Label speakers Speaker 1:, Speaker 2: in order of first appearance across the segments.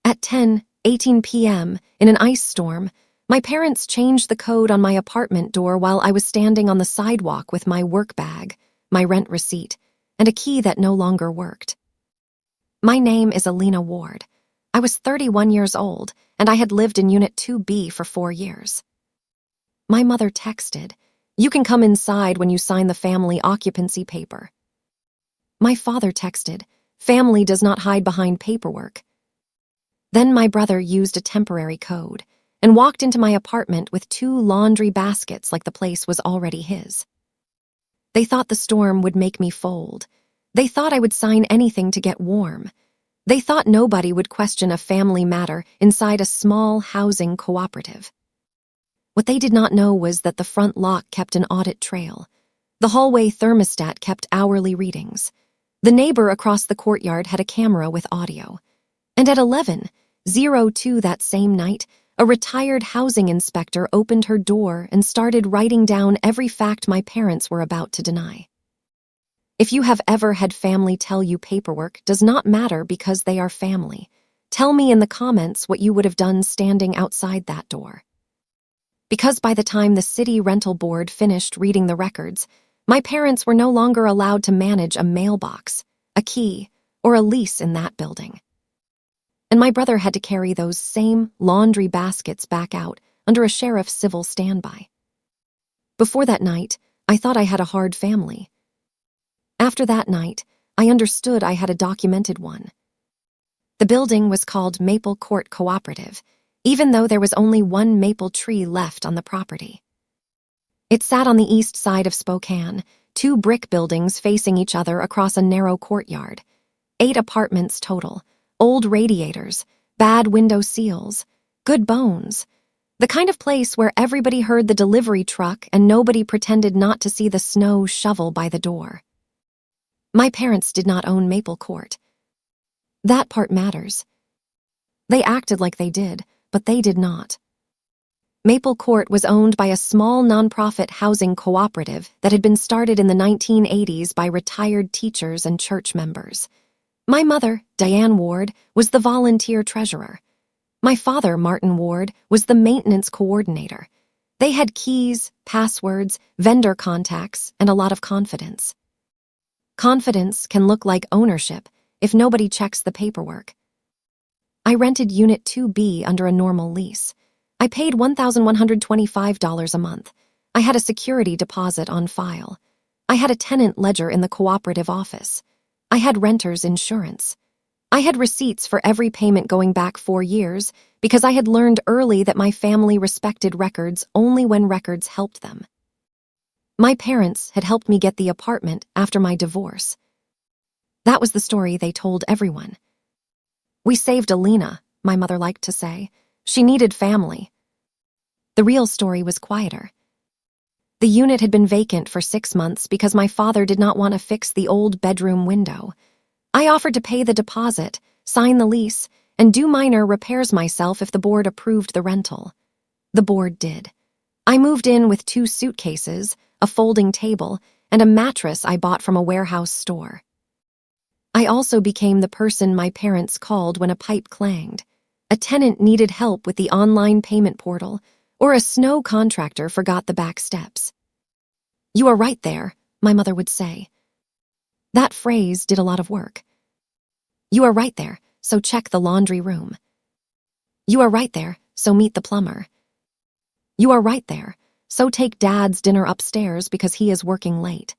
Speaker 1: At 10:18 p.m., in an ice storm, my parents changed the code on my apartment door while I was standing on the sidewalk with my work bag, my rent receipt, and a key that no longer worked. My name is Elena Ward. I was 31 years old, and I had lived in Unit 2B for 4 years. My mother texted, "You can come inside when you sign the family occupancy paper." My father texted, "Family does not hide behind paperwork." Then my brother used a temporary code and walked into my apartment with 2 laundry baskets like the place was already his. They thought the storm would make me fold. They thought I would sign anything to get warm. They thought nobody would question a family matter inside a small housing cooperative. What they did not know was that the front lock kept an audit trail. The hallway thermostat kept hourly readings. The neighbor across the courtyard had a camera with audio. And at 11:02 that same night, a retired housing inspector opened her door and started writing down every fact my parents were about to deny. If you have ever had family tell you paperwork does not matter because they are family, tell me in the comments what you would have done standing outside that door. Because by the time the city rental board finished reading the records, my parents were no longer allowed to manage a mailbox, a key, or a lease in that building. And my brother had to carry those same laundry baskets back out under a sheriff's civil standby. Before that night, I thought I had a hard family. After that night, I understood I had a documented one. The building was called Maple Court Cooperative, even though there was only one maple tree left on the property. It sat on the east side of Spokane, 2 brick buildings facing each other across a narrow courtyard. 8 apartments total, old radiators, bad window seals, good bones. The kind of place where everybody heard the delivery truck and nobody pretended not to see the snow shovel by the door. My parents did not own Maple Court. That part matters. They acted like they did, but they did not. Maple Court was owned by a small nonprofit housing cooperative that had been started in the 1980s by retired teachers and church members. My mother, Diane Ward, was the volunteer treasurer. My father, Martin Ward, was the maintenance coordinator. They had keys, passwords, vendor contacts, and a lot of confidence. Confidence can look like ownership if nobody checks the paperwork. I rented Unit 2B under a normal lease. I paid $1,125 a month. I had a security deposit on file. I had a tenant ledger in the cooperative office. I had renter's insurance. I had receipts for every payment going back 4 years because I had learned early that my family respected records only when records helped them. My parents had helped me get the apartment after my divorce. That was the story they told everyone. "We saved Elena," my mother liked to say. "She needed family." The real story was quieter. The unit had been vacant for 6 months because my father did not want to fix the old bedroom window. I offered to pay the deposit, sign the lease, and do minor repairs myself if the board approved the rental. The board did. I moved in with 2 suitcases, a folding table, and a mattress I bought from a warehouse store. I also became the person my parents called when a pipe clanged. A tenant needed help with the online payment portal, or a snow contractor forgot the back steps. "You are right there," my mother would say. That phrase did a lot of work. "You are right there, so check the laundry room." "You are right there, so meet the plumber." "You are right there, so take Dad's dinner upstairs because he is working late."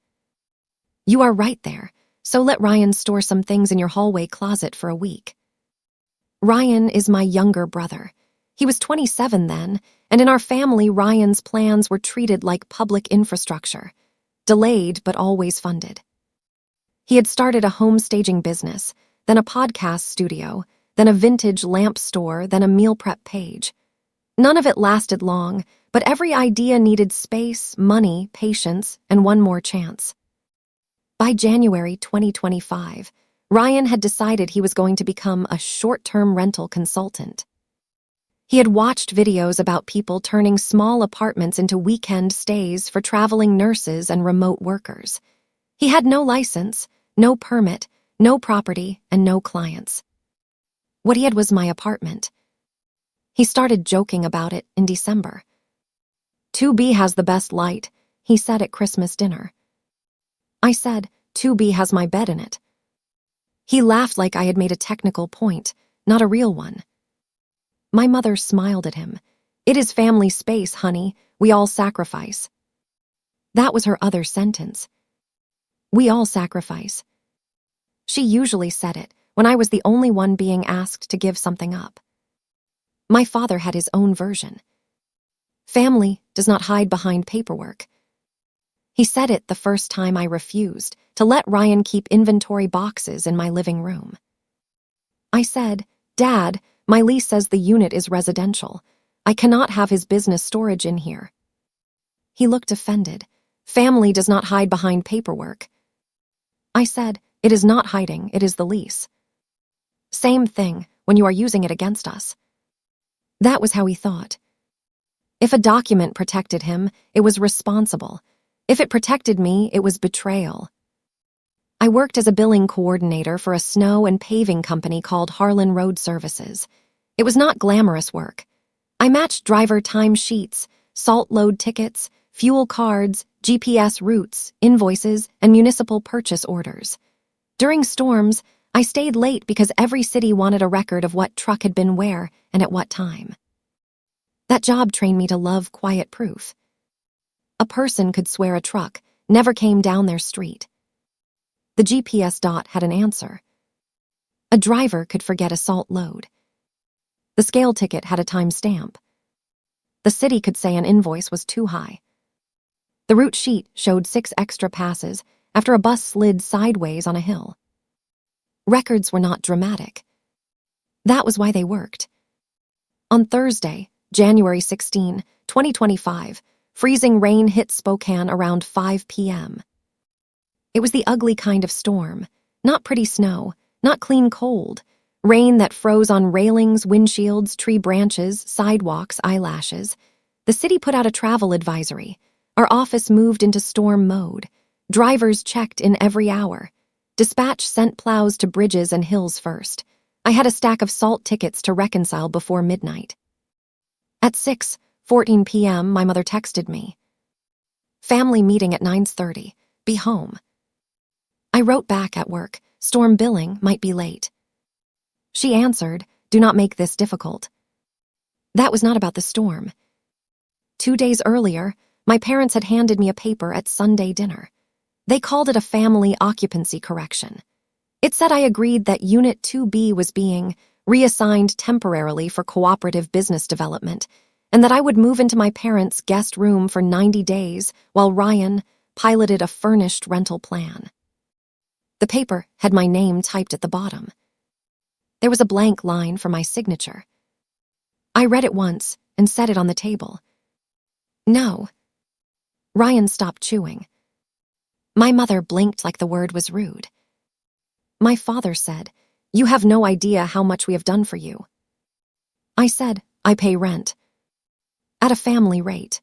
Speaker 1: "You are right there, so let Ryan store some things in your hallway closet for a week." Ryan is my younger brother. He was 27 then, and in our family, Ryan's plans were treated like public infrastructure, delayed but always funded. He had started a home staging business, then a podcast studio, then a vintage lamp store, then a meal prep page. None of it lasted long, but every idea needed space, money, patience, and one more chance. By January 2025, Ryan had decided he was going to become a short-term rental consultant. He had watched videos about people turning small apartments into weekend stays for traveling nurses and remote workers. He had no license, no permit, no property, and no clients. What he had was my apartment. He started joking about it in December. 2B has the best light, he said at Christmas dinner. I said, 2B has my bed in it. He laughed like I had made a technical point, not a real one. My mother smiled at him. It is family space, honey. We all sacrifice. That was her other sentence. We all sacrifice. She usually said it when I was the only one being asked to give something up. My father had his own version. Family does not hide behind paperwork. He said it the first time I refused to let Ryan keep inventory boxes in my living room. I said, Dad, my lease says the unit is residential. I cannot have his business storage in here. He looked offended. Family does not hide behind paperwork. I said, it is not hiding, it is the lease. Same thing when you are using it against us. That was how he thought. If a document protected him, it was responsible. If it protected me, it was betrayal. I worked as a billing coordinator for a snow and paving company called Harlan Road Services. It was not glamorous work. I matched driver time sheets, salt load tickets, fuel cards, GPS routes, invoices, and municipal purchase orders. During storms, I stayed late because every city wanted a record of what truck had been where and at what time. That job trained me to love quiet proof. A person could swear a truck never came down their street. The GPS dot had an answer. A driver could forget a salt load. The scale ticket had a time stamp. The city could say an invoice was too high. The route sheet showed 6 extra passes after a bus slid sideways on a hill. Records were not dramatic. That was why they worked. On Thursday, January 16, 2025, freezing rain hit Spokane around 5 p.m. It was the ugly kind of storm, not pretty snow, not clean cold, rain that froze on railings, windshields, tree branches, sidewalks, eyelashes. The city put out a travel advisory. Our office moved into storm mode. Drivers checked in every hour. Dispatch sent plows to bridges and hills first. I had a stack of salt tickets to reconcile before midnight. At 6:14 p.m., my mother texted me. Family meeting at 9:30. Be home. I wrote back at work, storm billing might be late. She answered, do not make this difficult. That was not about the storm. 2 days earlier, my parents had handed me a paper at Sunday dinner. They called it a family occupancy correction. It said I agreed that Unit 2B was being reassigned temporarily for cooperative business development, and that I would move into my parents' guest room for 90 days while Ryan piloted a furnished rental plan. The paper had my name typed at the bottom. There was a blank line for my signature. I read it once and set it on the table. No. Ryan stopped chewing. My mother blinked like the word was rude. My father said, you have no idea how much we have done for you. I said, I pay rent. At a family rate.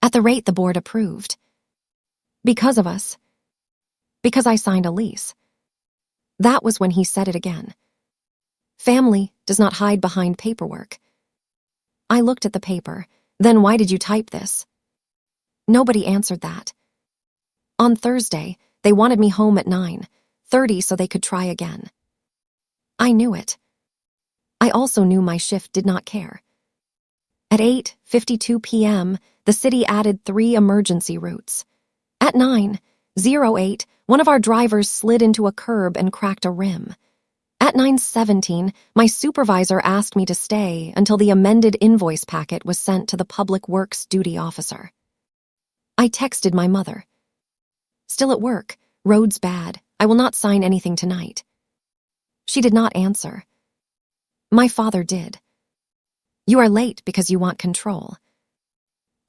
Speaker 1: At the rate the board approved. Because of us. Because I signed a lease. That was when he said it again. Family does not hide behind paperwork. I looked at the paper. Then why did you type this? Nobody answered that. On Thursday, they wanted me home at 9:30 so they could try again. I knew it. I also knew my shift did not care. At 8:52 p.m., the city added 3 emergency routes. At 9:08, one of our drivers slid into a curb and cracked a rim. At 9:17, my supervisor asked me to stay until the amended invoice packet was sent to the Public Works duty officer. I texted my mother. Still at work, roads bad, I will not sign anything tonight. She did not answer. My father did. You are late because you want control.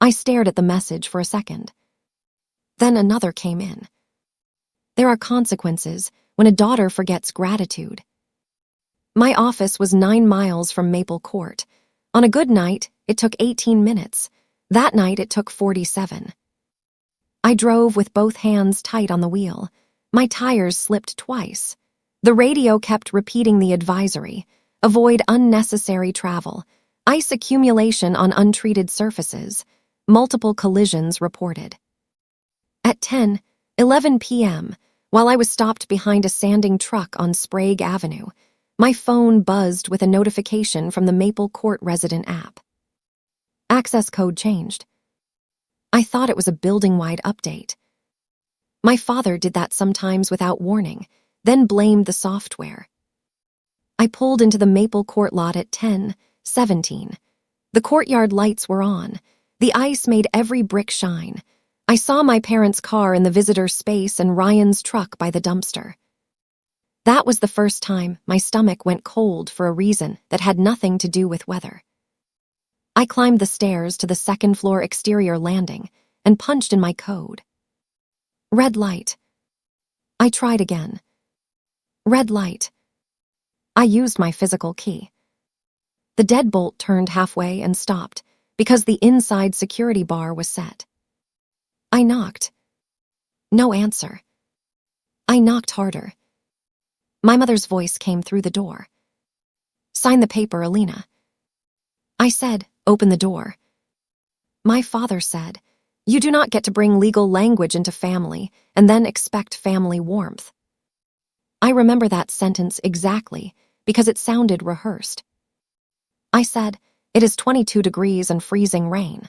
Speaker 1: I stared at the message for a second. Then another came in. There are consequences when a daughter forgets gratitude. My office was 9 miles from Maple Court. On a good night, it took 18 minutes. That night, it took 47. I drove with both hands tight on the wheel. My tires slipped twice. The radio kept repeating the advisory. Avoid unnecessary travel. Ice accumulation on untreated surfaces. Multiple collisions reported. At 10:11 p.m., while I was stopped behind a sanding truck on Sprague Avenue, my phone buzzed with a notification from the Maple Court Resident app. Access code changed. I thought it was a building-wide update. My father did that sometimes without warning, then blamed the software. I pulled into the Maple Court lot at 10:17. The courtyard lights were on. The ice made every brick shine. I saw my parents' car in the visitor space and Ryan's truck by the dumpster. That was the first time my stomach went cold for a reason that had nothing to do with weather. I climbed the stairs to the second-floor exterior landing and punched in my code. Red light. I tried again. Red light. I used my physical key. The deadbolt turned halfway and stopped because the inside security bar was set. I knocked. No answer. I knocked harder. My mother's voice came through the door. Sign the paper, Elena. I said, open the door. My father said, you do not get to bring legal language into family and then expect family warmth. I remember that sentence exactly because it sounded rehearsed. I said, it is 22 degrees and freezing rain.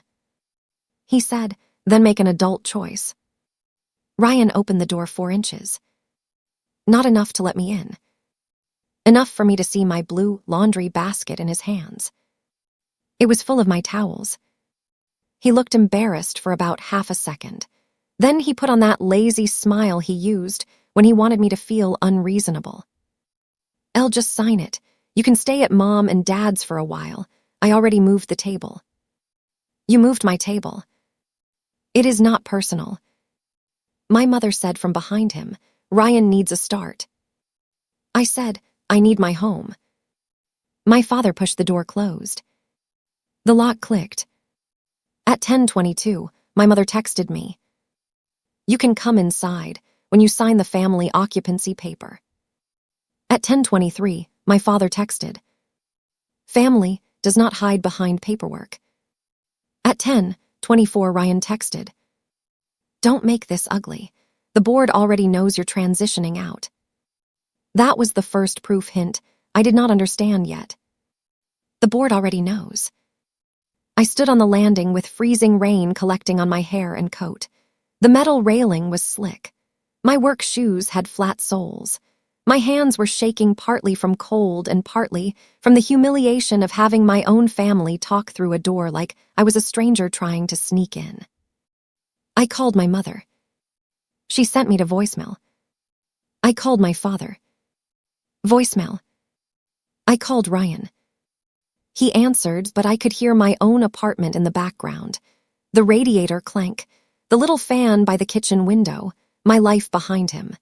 Speaker 1: He said, then make an adult choice. Ryan opened the door 4 inches. Not enough to let me in. Enough for me to see my blue laundry basket in his hands. It was full of my towels. He looked embarrassed for about half a second. Then he put on that lazy smile he used when he wanted me to feel unreasonable. "Elle, just sign it. You can stay at Mom and Dad's for a while. I already moved the table." "You moved my table." "It is not personal." My mother said from behind him, "Ryan needs a start." I said, "I need my home." My father pushed the door closed. The lock clicked. At 10:22, my mother texted me, "You can come inside when you sign the family occupancy paper." At 10:23, my father texted, "Family does not hide behind paperwork." At 10:24, Ryan texted, "Don't make this ugly. The board already knows you're transitioning out." That was the first proof hint I did not understand yet. The board already knows. I stood on the landing with freezing rain collecting on my hair and coat. The metal railing was slick. My work shoes had flat soles. My hands were shaking partly from cold and partly from the humiliation of having my own family talk through a door like I was a stranger trying to sneak in. I called my mother. She sent me to voicemail. I called my father. Voicemail. I called Ryan. He answered, but I could hear my own apartment in the background. The radiator clank, the little fan by the kitchen window, my life behind him.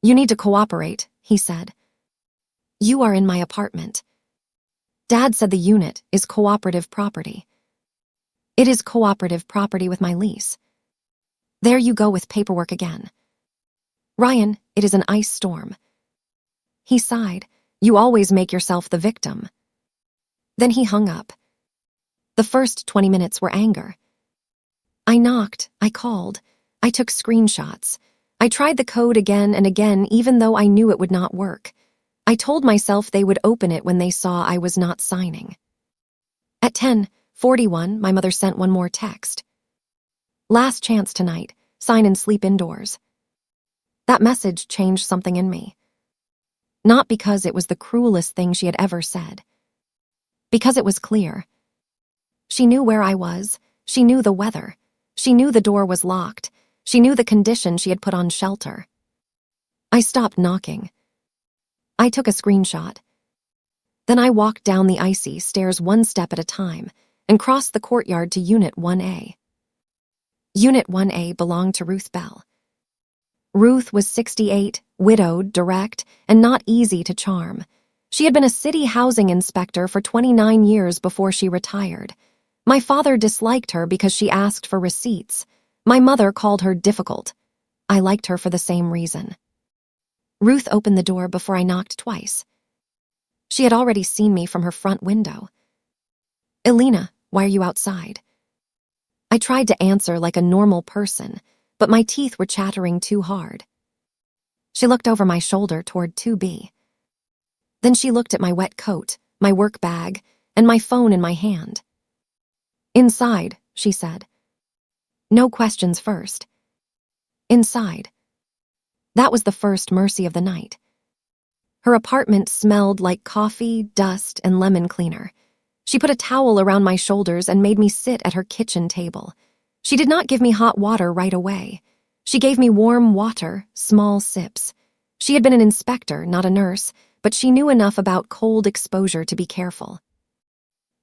Speaker 1: "You need to cooperate," he said. "You are in my apartment." Dad said the unit is cooperative property. It is cooperative property with my lease. There you go with paperwork again. "Ryan, it is an ice storm." He sighed. "You always make yourself the victim." Then he hung up. The first 20 minutes were anger. I knocked, I called, I took screenshots. I tried the code again and again even though I knew it would not work. I told myself they would open it when they saw I was not signing. At 10:41, my mother sent one more text. "Last chance tonight, sign and sleep indoors." That message changed something in me. Not because it was the cruelest thing she had ever said. Because it was clear. She knew where I was. She knew the weather. She knew the door was locked. She knew the condition she had put on shelter. I stopped knocking. I took a screenshot. Then I walked down the icy stairs one step at a time and crossed the courtyard to Unit 1A. Unit 1A belonged to Ruth Bell. Ruth was 68, widowed, direct, and not easy to charm. She had been a city housing inspector for 29 years before she retired. My father disliked her because she asked for receipts. My mother called her difficult. I liked her for the same reason. Ruth opened the door before I knocked twice. She had already seen me from her front window. "Elena, why are you outside?" I tried to answer like a normal person, but my teeth were chattering too hard. She looked over my shoulder toward 2B. Then she looked at my wet coat, my work bag, and my phone in my hand. "Inside," she said. No questions first. Inside. That was the first mercy of the night. Her apartment smelled like coffee, dust, and lemon cleaner. She put a towel around my shoulders and made me sit at her kitchen table. She did not give me hot water right away. She gave me warm water, small sips. She had been an inspector, not a nurse, but she knew enough about cold exposure to be careful.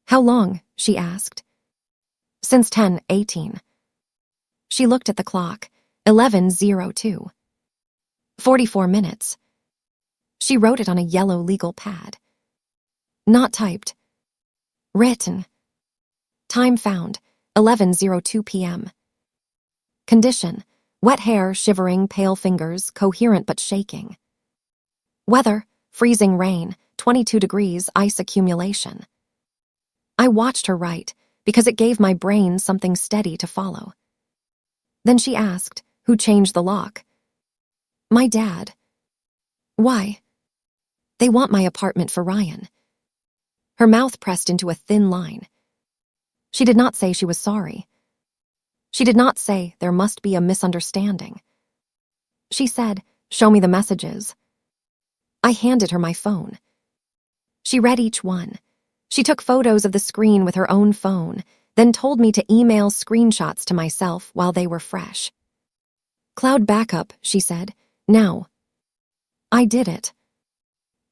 Speaker 1: "How long?" she asked. "Since 10:18. She looked at the clock. 11:02. 44 minutes. She wrote it on a yellow legal pad. Not typed. Written. Time found, 11:02 p.m. Condition, wet hair, shivering, pale fingers, coherent but shaking. Weather, freezing rain, 22 degrees, ice accumulation. I watched her write, because it gave my brain something steady to follow. Then she asked, "Who changed the lock?" "My dad." "Why?" "They want my apartment for Ryan." Her mouth pressed into a thin line. She did not say she was sorry. She did not say there must be a misunderstanding. She said, "Show me the messages." I handed her my phone. She read each one. She took photos of the screen with her own phone, then told me to email screenshots to myself while they were fresh. "Cloud backup," she said. "Now." I did it.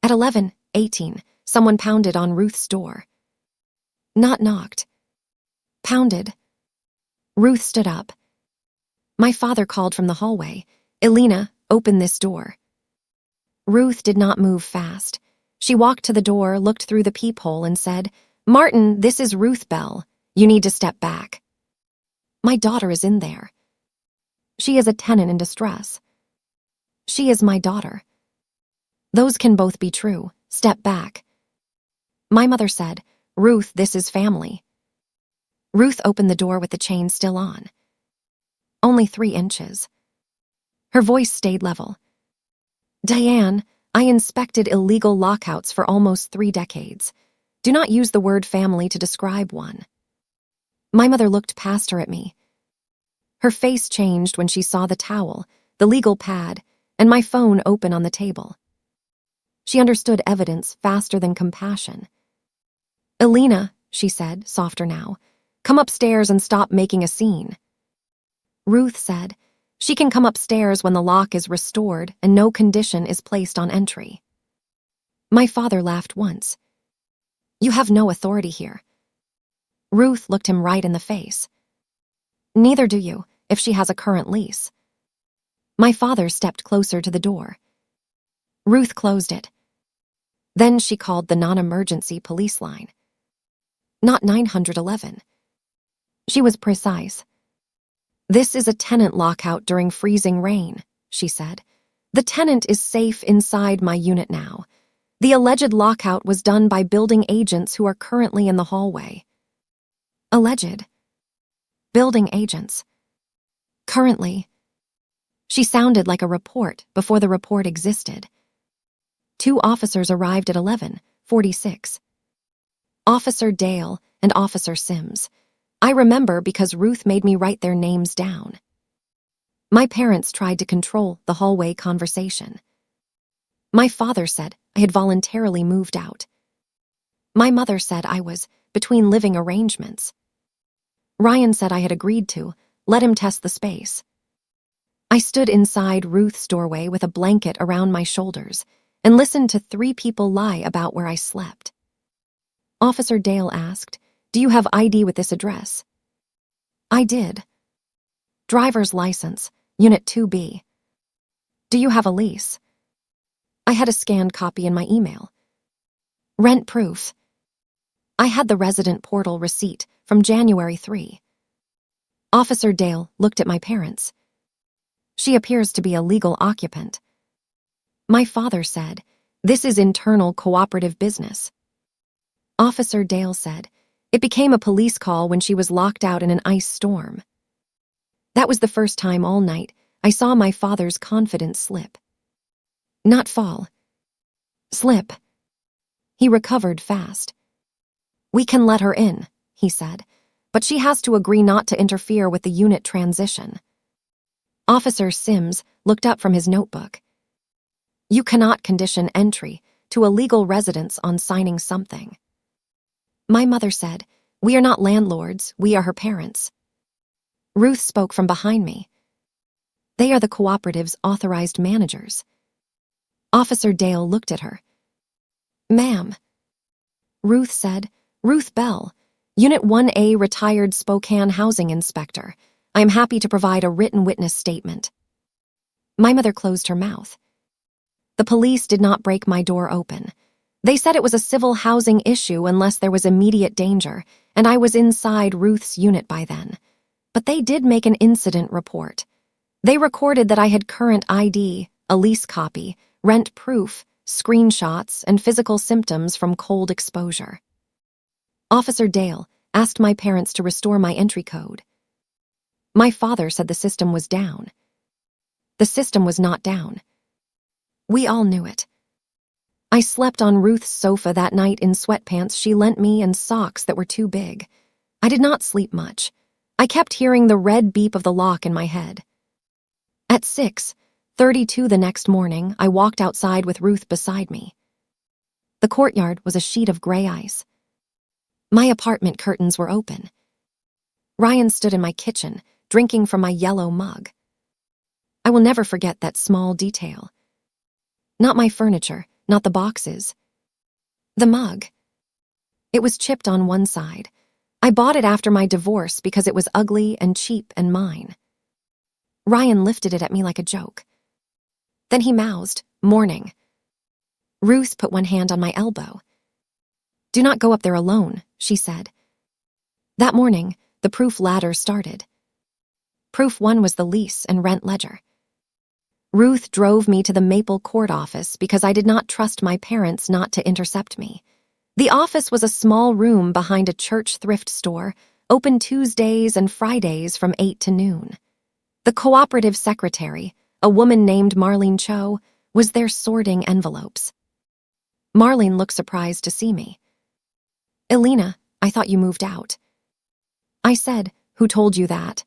Speaker 1: At 11:18, someone pounded on Ruth's door. Not knocked. Pounded. Ruth stood up. My father called from the hallway, "Elena, open this door." Ruth did not move fast. She walked to the door, looked through the peephole, and said, "Martin, this is Ruth Bell. You need to step back." "My daughter is in there." "She is a tenant in distress." "She is my daughter." "Those can both be true. Step back." My mother said, "Ruth, this is family." Ruth opened the door with the chain still on. Only 3 inches. Her voice stayed level. "Diane, I inspected illegal lockouts for almost 3 decades. Do not use the word family to describe one." My mother looked past her at me. Her face changed when she saw the towel, the legal pad, and my phone open on the table. She understood evidence faster than compassion. "Elena," she said, softer now, "come upstairs and stop making a scene." Ruth said, "She can come upstairs when the lock is restored and no condition is placed on entry." My father laughed once. "You have no authority here." Ruth looked him right in the face. "Neither do you, if she has a current lease." My father stepped closer to the door. Ruth closed it. Then she called the non-emergency police line. Not 911. She was precise. "This is a tenant lockout during freezing rain," she said. "The tenant is safe inside my unit now. The alleged lockout was done by building agents who are currently in the hallway." Alleged. Building agents. Currently. She sounded like a report before the report existed. 2 officers arrived at 11:46. Officer Dale and Officer Sims. I remember because Ruth made me write their names down. My parents tried to control the hallway conversation. My father said I had voluntarily moved out. My mother said I was between living arrangements. Ryan said I had agreed to let him test the space. I stood inside Ruth's doorway with a blanket around my shoulders and listened to 3 people lie about where I slept. Officer Dale asked, "Do you have ID with this address?" I did. "Driver's license, Unit 2B. "Do you have a lease?" I had a scanned copy in my email. "Rent proof." I had the resident portal receipt from January 3. Officer Dale looked at my parents. "She appears to be a legal occupant." My father said, This is internal cooperative business. Officer Dale said. It became a police call when she was locked out in an ice storm. That was the first time all night I saw my father's confidence slip. Not fall. Slip. He recovered fast. We can let her in, he said, but she has to agree not to interfere with the unit transition. Officer Sims looked up from his notebook. You cannot condition entry to a legal residence on signing something. My mother said, we are not landlords, we are her parents. Ruth spoke from behind me. They are the cooperative's authorized managers. Officer Dale looked at her. Ma'am. Ruth said, Ruth Bell, Unit 1A retired Spokane housing inspector. I am happy to provide a written witness statement. My mother closed her mouth. The police did not break my door open. They said it was a civil housing issue unless there was immediate danger, and I was inside Ruth's unit by then. But they did make an incident report. They recorded that I had current ID, a lease copy, rent proof, screenshots, and physical symptoms from cold exposure. Officer Dale asked my parents to restore my entry code. My father said the system was down. The system was not down. We all knew it. I slept on Ruth's sofa that night in sweatpants she lent me and socks that were too big. I did not sleep much. I kept hearing the red beep of the lock in my head. At 6:32 the next morning, I walked outside with Ruth beside me. The courtyard was a sheet of gray ice. My apartment curtains were open. Ryan stood in my kitchen, drinking from my yellow mug. I will never forget that small detail. Not my furniture, not the boxes. The mug. It was chipped on one side. I bought it after my divorce because it was ugly and cheap and mine. Ryan lifted it at me like a joke. Then he mouthed, "Morning." Ruth put one hand on my elbow. "Do not go up there alone," she said. That morning, the proof ladder started. Proof 1 was the lease and rent ledger. Ruth drove me to the Maple Court office because I did not trust my parents not to intercept me. The office was a small room behind a church thrift store, open Tuesdays and Fridays from 8 to noon. The cooperative secretary, a woman named Marlene Cho, was there sorting envelopes. Marlene looked surprised to see me. "Elena, I thought you moved out." I said, "Who told you that?"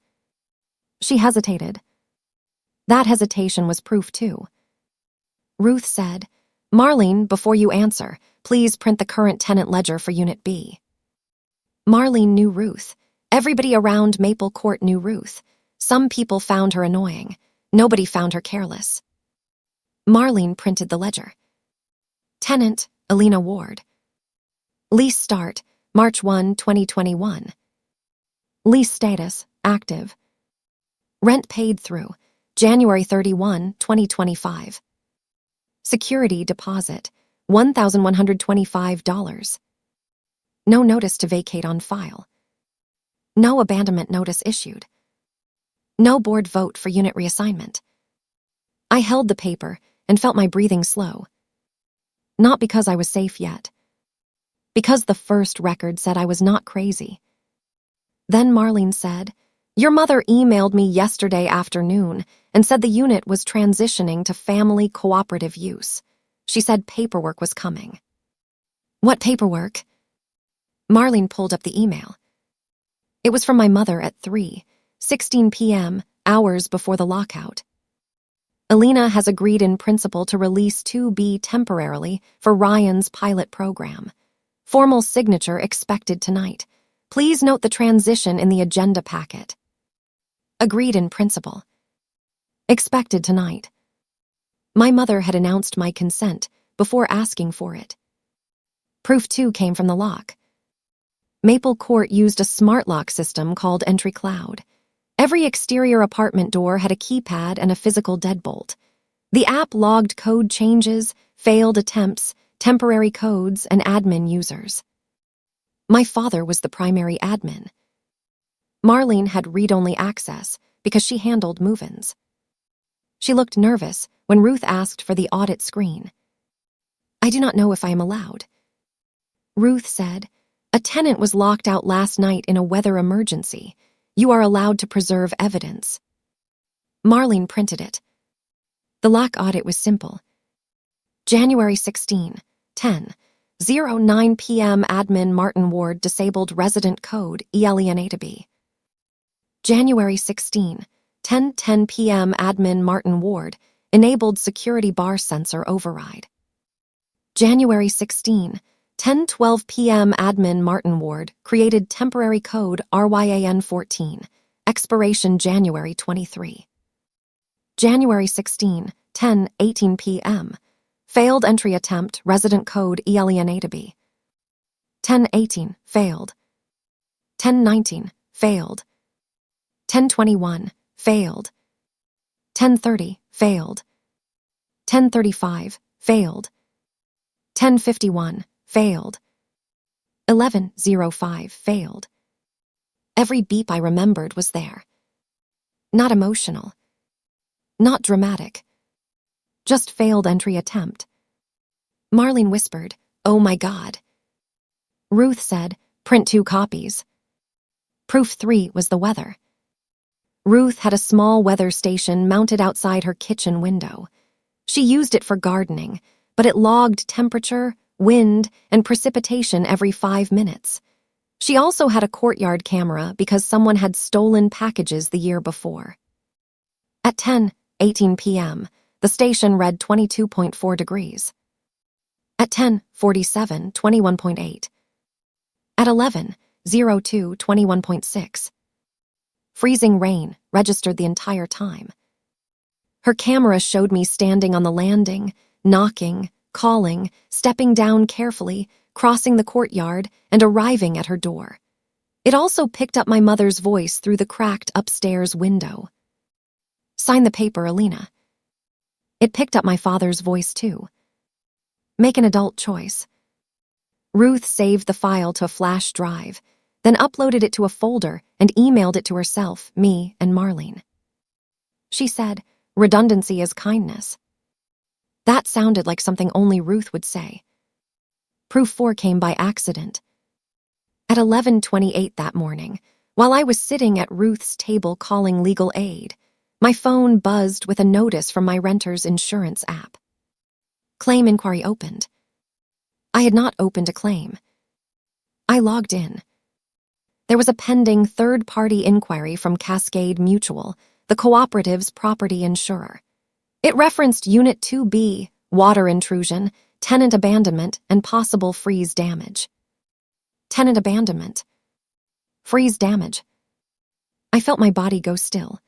Speaker 1: She hesitated. That hesitation was proof too. Ruth said, "Marlene, before you answer, please print the current tenant ledger for Unit B." Marlene knew Ruth. Everybody around Maple Court knew Ruth. Some people found her annoying. Nobody found her careless. Marlene printed the ledger. Tenant, Elena Ward. Lease start, March 1, 2021. Lease status, active. Rent paid through, January 31, 2025. Security deposit, $1,125. No notice to vacate on file. No abandonment notice issued. No board vote for unit reassignment. I held the paper and felt my breathing slow. Not because I was safe yet. Because the first record said I was not crazy. Then Marlene said, "Your mother emailed me yesterday afternoon and said the unit was transitioning to family cooperative use. She said paperwork was coming." "What paperwork?" Marlene pulled up the email. It was from my mother at 3:16 p.m., hours before the lockout. "Elena has agreed in principle to release 2B temporarily for Ryan's pilot program. Formal signature expected tonight. Please note the transition in the agenda packet." Agreed in principle. Expected tonight. My mother had announced my consent before asking for it. Proof 2 came from the lock. Maple Court used a smart lock system called Entry Cloud. Every exterior apartment door had a keypad and a physical deadbolt. The app logged code changes, failed attempts, temporary codes, and admin users. My father was the primary admin. Marlene had read-only access because she handled move-ins. She looked nervous when Ruth asked for the audit screen. I do not know if I am allowed. Ruth said, a tenant was locked out last night in a weather emergency. You are allowed to preserve evidence. Marlene printed it. The lock audit was simple. January 16, 10:09 p.m. Admin Martin Ward disabled resident code Elena Ward. January 16, 10:10 p.m. Admin Martin Ward enabled security bar sensor override. January 16, 10:12 p.m. Admin Martin Ward created temporary code RYAN 14, expiration January 23. January 16, 10:18 p.m. Failed entry attempt, resident code Elena Ward. 10:18, failed. 10:19, failed. 10:21, failed. 10:30, failed. 10:35, failed. 10:51, failed. 11:05, failed. Every beep I remembered was there. Not emotional. Not dramatic. Just failed entry attempt. Marlene whispered, "Oh my God." Ruth said, "Print 2 copies." Proof 3 was the weather. Ruth had a small weather station mounted outside her kitchen window. She used it for gardening, but it logged temperature, wind, and precipitation every 5 minutes. She also had a courtyard camera because someone had stolen packages the year before. At 10:18 p.m., the station read 22.4 degrees. At 10:47, 21.8. At 11:02, 21.6. Freezing rain registered the entire time. Her camera showed me standing on the landing, knocking, calling, stepping down carefully, crossing the courtyard, and arriving at her door. It also picked up my mother's voice through the cracked upstairs window. "Sign the paper, Elena." It picked up my father's voice too. "Make an adult choice." Ruth saved the file to a flash drive, then uploaded it to a folder and emailed it to herself, me, and Marlene. She said, "Redundancy is kindness." That sounded like something only Ruth would say. Proof 4 came by accident. At 11:28 that morning, while I was sitting at Ruth's table calling legal aid, my phone buzzed with a notice from my renter's insurance app. Claim inquiry opened. I had not opened a claim. I logged in. There was a pending third-party inquiry from Cascade Mutual, the cooperative's property insurer. It referenced Unit 2B, water intrusion, tenant abandonment, and possible freeze damage. Tenant abandonment. Freeze damage. I felt my body go still.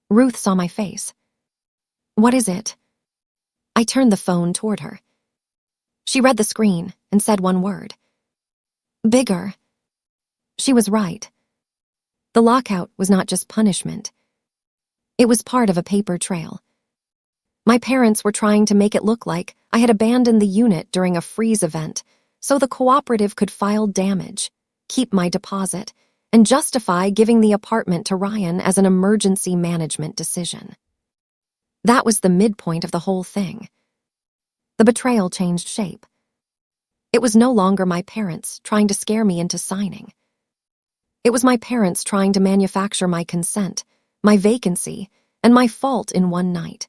Speaker 1: Ruth saw my face. "What is it?" I turned the phone toward her. She read the screen and said one word. "Bigger." She was right. The lockout was not just punishment. It was part of a paper trail. My parents were trying to make it look like I had abandoned the unit during a freeze event so the cooperative could file damage, keep my deposit, and justify giving the apartment to Ryan as an emergency management decision. That was the midpoint of the whole thing. The betrayal changed shape. It was no longer my parents trying to scare me into signing. It was my parents trying to manufacture my consent, my vacancy, and my fault in one night.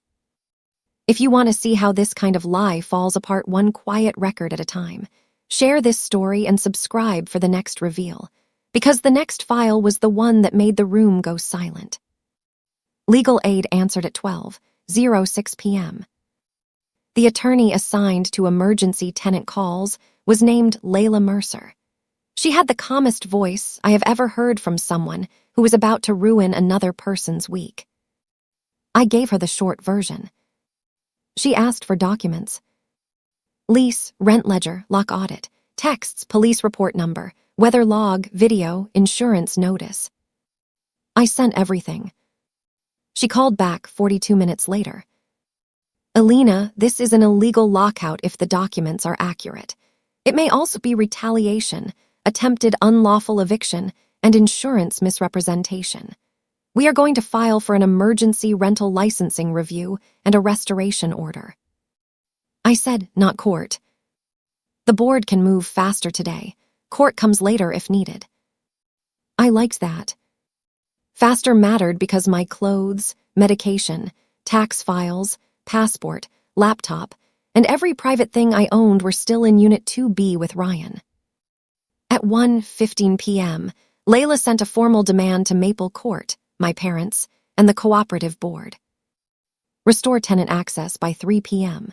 Speaker 1: If you want to see how this kind of lie falls apart one quiet record at a time, share this story and subscribe for the next reveal, because the next file was the one that made the room go silent. Legal aid answered at 12:06 p.m. The attorney assigned to emergency tenant calls was named Layla Mercer. She had the calmest voice I have ever heard from someone who was about to ruin another person's week. I gave her the short version. She asked for documents. Lease, rent ledger, lock audit, texts, police report number, weather log, video, insurance notice. I sent everything. She called back 42 minutes later. "Elena, this is an illegal lockout if the documents are accurate. It may also be retaliation, attempted unlawful eviction, and insurance misrepresentation. We are going to file for an emergency rental licensing review and a restoration order." I said, not court. The board can move faster today. Court comes later if needed. I liked that. Faster mattered because my clothes, medication, tax files, passport, laptop, and every private thing I owned were still in Unit 2B with Ryan. At 1:15 p.m., Layla sent a formal demand to Maple Court, my parents, and the cooperative board. Restore tenant access by 3 p.m.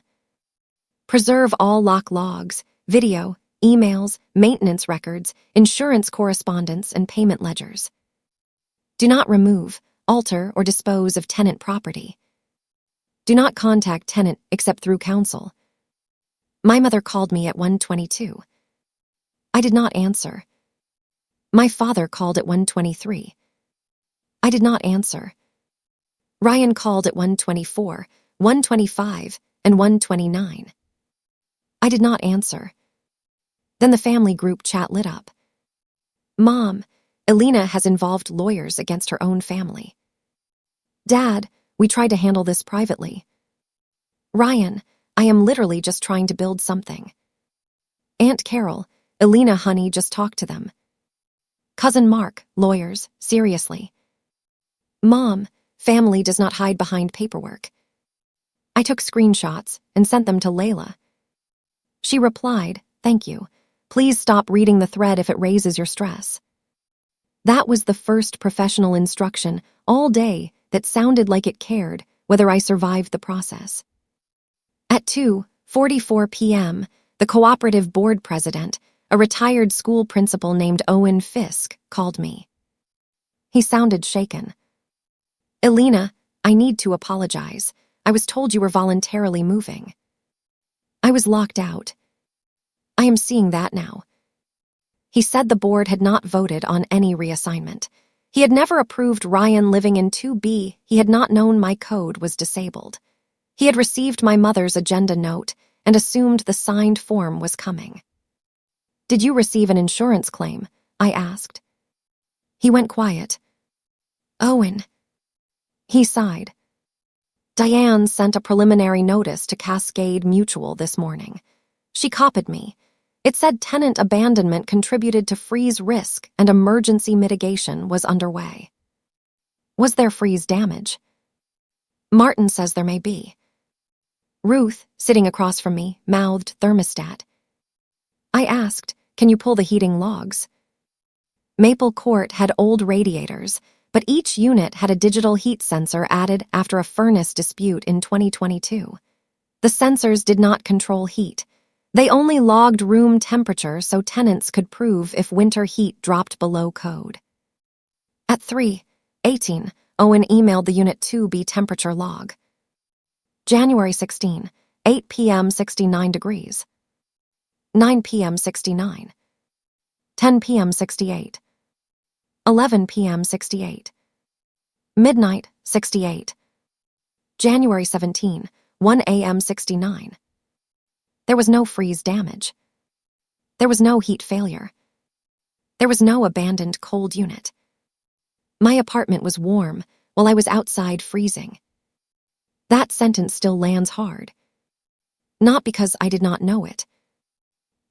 Speaker 1: Preserve all lock logs, video, emails, maintenance records, insurance correspondence, and payment ledgers. Do not remove, alter, or dispose of tenant property. Do not contact tenant except through counsel. My mother called me at 1:22. I did not answer. My father called at 1:23. I did not answer. Ryan called at 1:24, 1:25, and 1:29. I did not answer. Then the family group chat lit up. Mom, Elena has involved lawyers against her own family. Dad, we tried to handle this privately. Ryan, I am literally just trying to build something. Aunt Carol, Elena honey, just talked to them. Cousin Mark, lawyers, seriously. Mom, family does not hide behind paperwork. I took screenshots and sent them to Layla. She replied, thank you. Please stop reading the thread if it raises your stress. That was the first professional instruction all day that sounded like it cared whether I survived the process. At 2:44 p.m., the cooperative board president, a retired school principal named Owen Fisk, called me. He sounded shaken. Elena, I need to apologize. I was told you were voluntarily moving. I was locked out. I am seeing that now. He said the board had not voted on any reassignment. He had never approved Ryan living in 2B. He had not known my code was disabled. He had received my mother's agenda note and assumed the signed form was coming. Did you receive an insurance claim? I asked. He went quiet. Owen. He sighed. Diane sent a preliminary notice to Cascade Mutual this morning. She copied me. It said tenant abandonment contributed to freeze risk and emergency mitigation was underway. Was there freeze damage? Martin says there may be. Ruth, sitting across from me, mouthed thermostat. I asked, can you pull the heating logs? Maple Court had old radiators, but each unit had a digital heat sensor added after a furnace dispute in 2022. The sensors did not control heat. They only logged room temperature so tenants could prove if winter heat dropped below code. At 3:18, Owen emailed the Unit 2B temperature log. January 16, 8 p.m. 69 degrees. 9 p.m. 69. 10 p.m. 68. 11 p.m. 68. Midnight 68. January 17, 1 a.m. 69. There was no freeze damage. There was no heat failure. There was no abandoned cold unit. My apartment was warm while I was outside freezing. That sentence still lands hard. Not because I did not know it.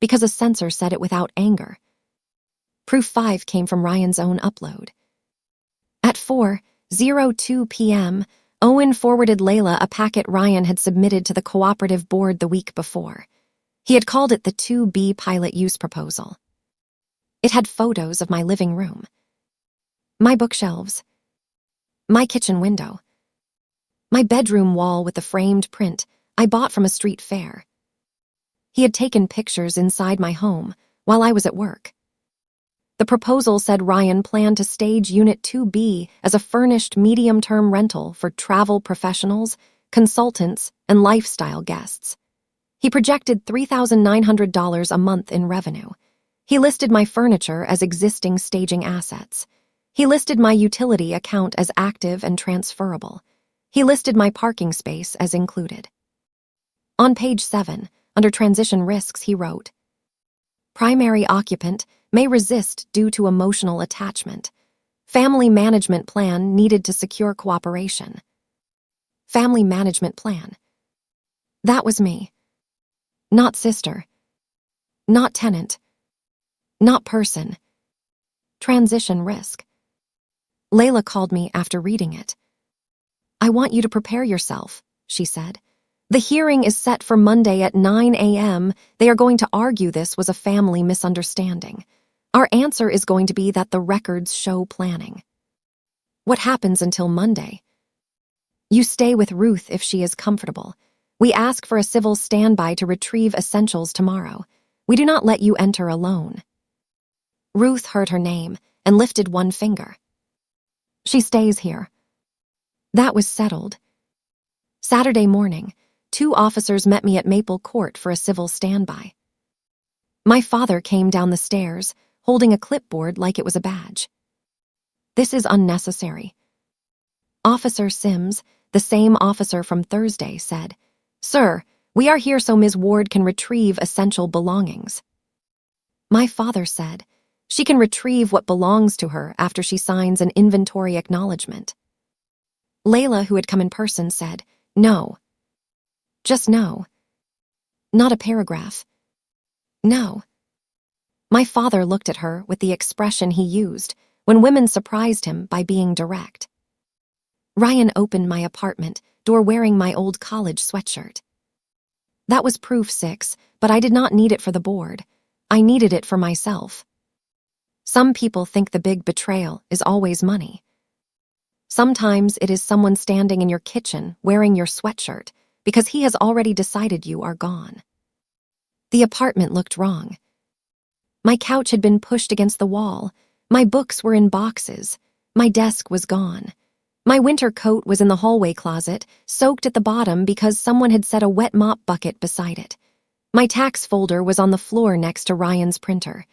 Speaker 1: Because a censor said it without anger. Proof 5 came from Ryan's own upload. At 4:02 p.m., Owen forwarded Layla a packet Ryan had submitted to the cooperative board the week before. He had called it the 2B pilot use proposal. It had photos of my living room, my bookshelves, my kitchen window, my bedroom wall with the framed print I bought from a street fair. He had taken pictures inside my home while I was at work. The proposal said Ryan planned to stage Unit 2B as a furnished medium-term rental for travel professionals, consultants, and lifestyle guests. He projected $3,900 a month in revenue. He listed my furniture as existing staging assets. He listed my utility account as active and transferable. He listed my parking space as included. On page 7, under transition risks, he wrote, primary occupant may resist due to emotional attachment. Family management plan needed to secure cooperation. Family management plan. That was me. Not sister. Not tenant. Not person. Transition risk. Layla called me after reading it. I want you to prepare yourself, she said. The hearing is set for Monday at 9 a.m. They are going to argue this was a family misunderstanding. Our answer is going to be that the records show planning. What happens until Monday? You stay with Ruth if she is comfortable. We ask for a civil standby to retrieve essentials tomorrow. We do not let you enter alone. Ruth heard her name and lifted one finger. She stays here. That was settled. Saturday morning, 2 officers met me at Maple Court for a civil standby. My father came down the stairs, holding a clipboard like it was a badge. This is unnecessary. Officer Sims, the same officer from Thursday, said, Sir, we are here so Ms. Ward can retrieve essential belongings. My father said, she can retrieve what belongs to her after she signs an inventory acknowledgement. Layla, who had come in person, said, No. Just no. Not a paragraph. No. My father looked at her with the expression he used when women surprised him by being direct. Ryan opened my apartment door wearing my old college sweatshirt. That was proof 6, but I did not need it for the board. I needed it for myself. Some people think the big betrayal is always money. Sometimes it is someone standing in your kitchen wearing your sweatshirt because he has already decided you are gone. The apartment looked wrong. My couch had been pushed against the wall. My books were in boxes. My desk was gone. My winter coat was in the hallway closet, soaked at the bottom because someone had set a wet mop bucket beside it. My tax folder was on the floor next to Ryan's printer.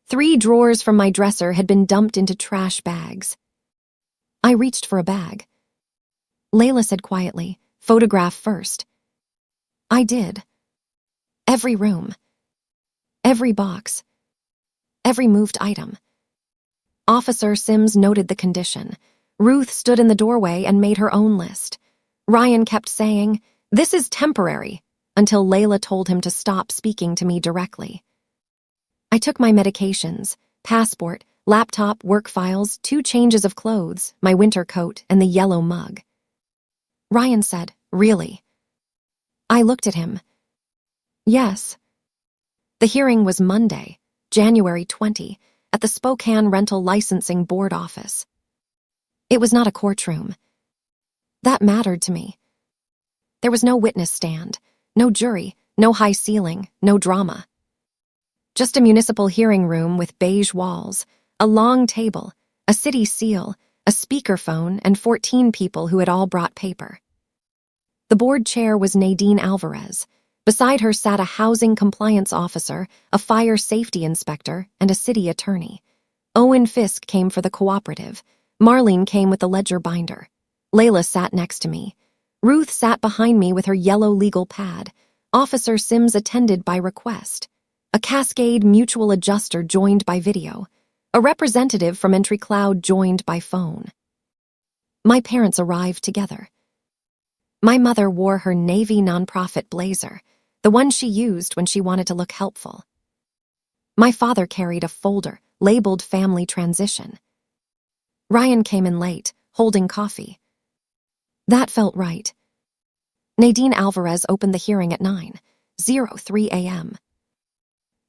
Speaker 1: 3 drawers from my dresser had been dumped into trash bags. I reached for a bag. Layla said quietly, Photograph first. I did. Every room. Every box. Every moved item. Officer Sims noted the condition. Ruth stood in the doorway and made her own list. Ryan kept saying, This is temporary, until Layla told him to stop speaking to me directly. I took my medications, passport, laptop, work files, 2 changes of clothes, my winter coat, and the yellow mug. Ryan said, Really? I looked at him. Yes. The hearing was Monday, January 20, at the Spokane Rental Licensing Board office. It was not a courtroom. That mattered to me. There was no witness stand, no jury, no high ceiling, no drama. Just a municipal hearing room with beige walls, a long table, a city seal, a speakerphone, and 14 people who had all brought paper. The board chair was Nadine Alvarez. Beside her sat a housing compliance officer, a fire safety inspector, and a city attorney. Owen Fisk came for the cooperative. Marlene came with the ledger binder. Layla sat next to me. Ruth sat behind me with her yellow legal pad. Officer Sims attended by request. A Cascade mutual adjuster joined by video. A representative from Entry Cloud joined by phone. My parents arrived together. My mother wore her navy nonprofit blazer, the one she used when she wanted to look helpful. My father carried a folder labeled Family Transition. Ryan came in late, holding coffee. That felt right. Nadine Alvarez opened the hearing at 9:03 a.m.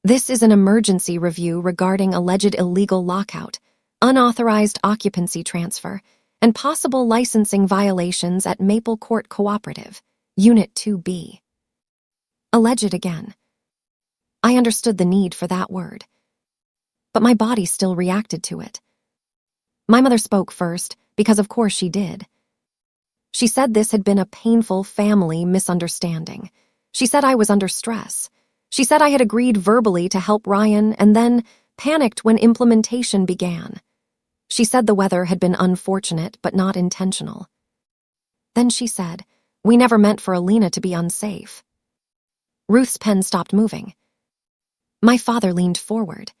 Speaker 1: This is an emergency review regarding alleged illegal lockout, unauthorized occupancy transfer, and possible licensing violations at Maple Court Cooperative, Unit 2B. Alleged again. I understood the need for that word. But my body still reacted to it. My mother spoke first, because of course she did. She said this had been a painful family misunderstanding. She said I was under stress. She said I had agreed verbally to help Ryan and then panicked when implementation began. She said the weather had been unfortunate but not intentional. Then she said, We never meant for Elena to be unsafe. Ruth's pen stopped moving. My father leaned forward.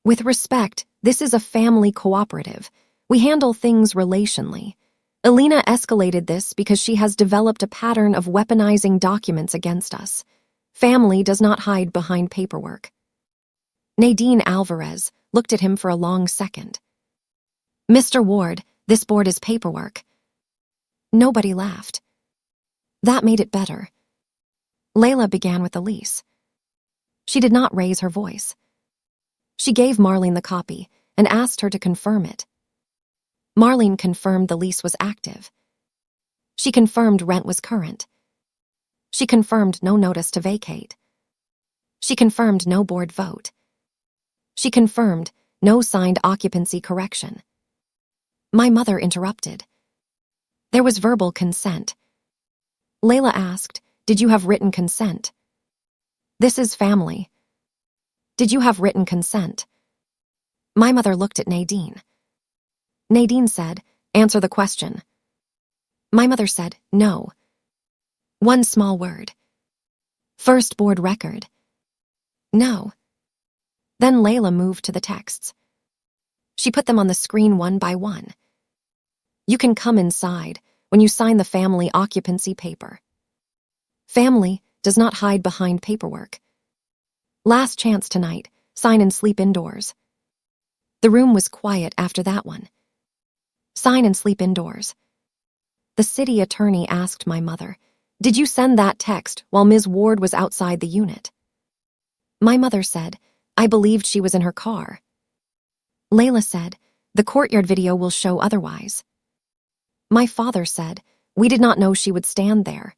Speaker 1: With respect, this is a family cooperative. We handle things relationally. Elena escalated this because she has developed a pattern of weaponizing documents against us. Family does not hide behind paperwork. Nadine Alvarez looked at him for a long second. Mr. Ward, this board is paperwork. Nobody laughed. That made it better. Layla began with the lease. She did not raise her voice. She gave Marlene the copy and asked her to confirm it. Marlene confirmed the lease was active. She confirmed rent was current. She confirmed no notice to vacate. She confirmed no board vote. She confirmed no signed occupancy correction. My mother interrupted. There was verbal consent. Layla asked, "Did you have written consent?" "This is family." "Did you have written consent?" My mother looked at Nadine. Nadine said, "Answer the question." My mother said, "No." One small word. "First board record." "No." Then Layla moved to the texts. She put them on the screen one by one. "You can come inside when you sign the family occupancy paper. Family does not hide behind paperwork. Last chance tonight, sign and sleep indoors." The room was quiet after that one. Sign and sleep indoors. The city attorney asked my mother, "Did you send that text while Ms. Ward was outside the unit?" My mother said, "I believed she was in her car." Layla said, "The courtyard video will show otherwise." My father said, "We did not know she would stand there."